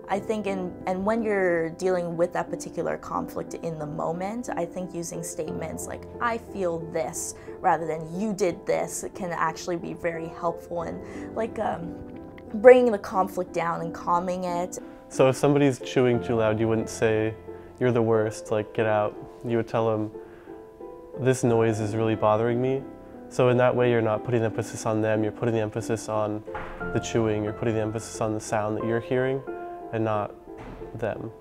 I think and when you're dealing with that particular conflict in the moment, I think using statements like, I feel this, rather than you did this, can actually be very helpful in like bringing the conflict down and calming it. So if somebody's chewing too loud, you wouldn't say, you're the worst, like get out. You would tell them, this noise is really bothering me. So in that way, you're not putting the emphasis on them, you're putting the emphasis on the chewing, you're putting the emphasis on the sound that you're hearing, and not them.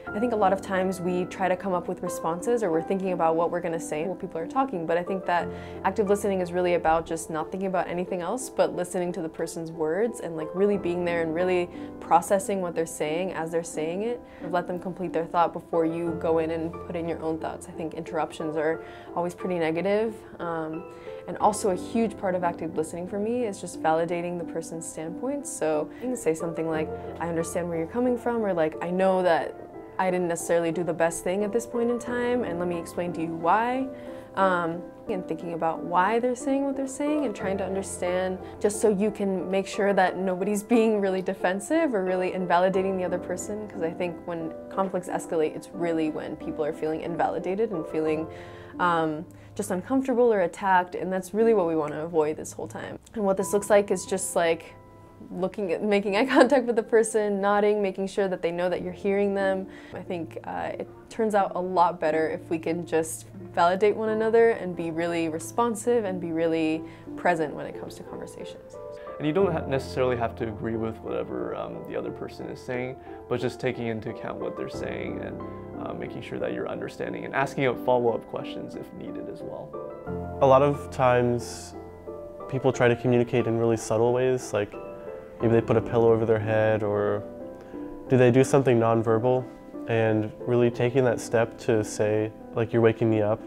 I think a lot of times we try to come up with responses, or we're thinking about what we're going to say while people are talking, but I think that active listening is really about just not thinking about anything else but listening to the person's words and like really being there and really processing what they're saying as they're saying it. Let them complete their thought before you go in and put in your own thoughts. I think interruptions are always pretty negative. And also a huge part of active listening for me is just validating the person's standpoints. So you can say something like, I understand where you're coming from, or like, I know that I didn't necessarily do the best thing at this point in time, and let me explain to you why. And thinking about why they're saying what they're saying and trying to understand, just so you can make sure that nobody's being really defensive or really invalidating the other person, because I think when conflicts escalate, it's really when people are feeling invalidated and feeling just uncomfortable or attacked, and that's really what we want to avoid this whole time. And what this looks like is just like making eye contact with the person, nodding, making sure that they know that you're hearing them. I think it turns out a lot better if we can just validate one another and be really responsive and be really present when it comes to conversations. And you don't necessarily have to agree with whatever the other person is saying, but just taking into account what they're saying and making sure that you're understanding and asking out follow-up questions if needed as well. A lot of times people try to communicate in really subtle ways, like maybe they put a pillow over their head, or do they do something nonverbal, and really taking that step to say, like, you're waking me up,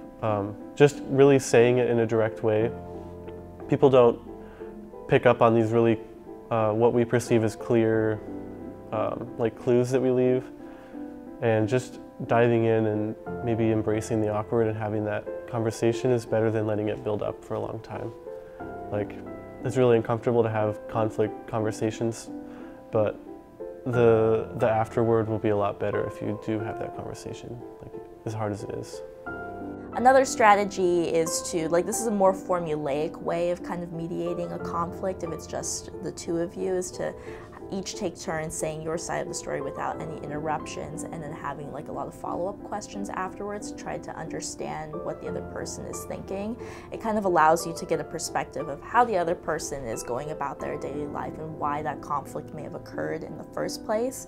just really saying it in a direct way. People don't pick up on these really, what we perceive as clear, like clues that we leave, and just diving in and maybe embracing the awkward and having that conversation is better than letting it build up for a long time. Like, it's really uncomfortable to have conflict conversations, but the afterward will be a lot better if you do have that conversation, like, as hard as it is. Another strategy is to, like, this is a more formulaic way of kind of mediating a conflict if it's just the two of you, is to each take turns saying your side of the story without any interruptions, and then having like a lot of follow-up questions afterwards to try to understand what the other person is thinking. It kind of allows you to get a perspective of how the other person is going about their daily life and why that conflict may have occurred in the first place.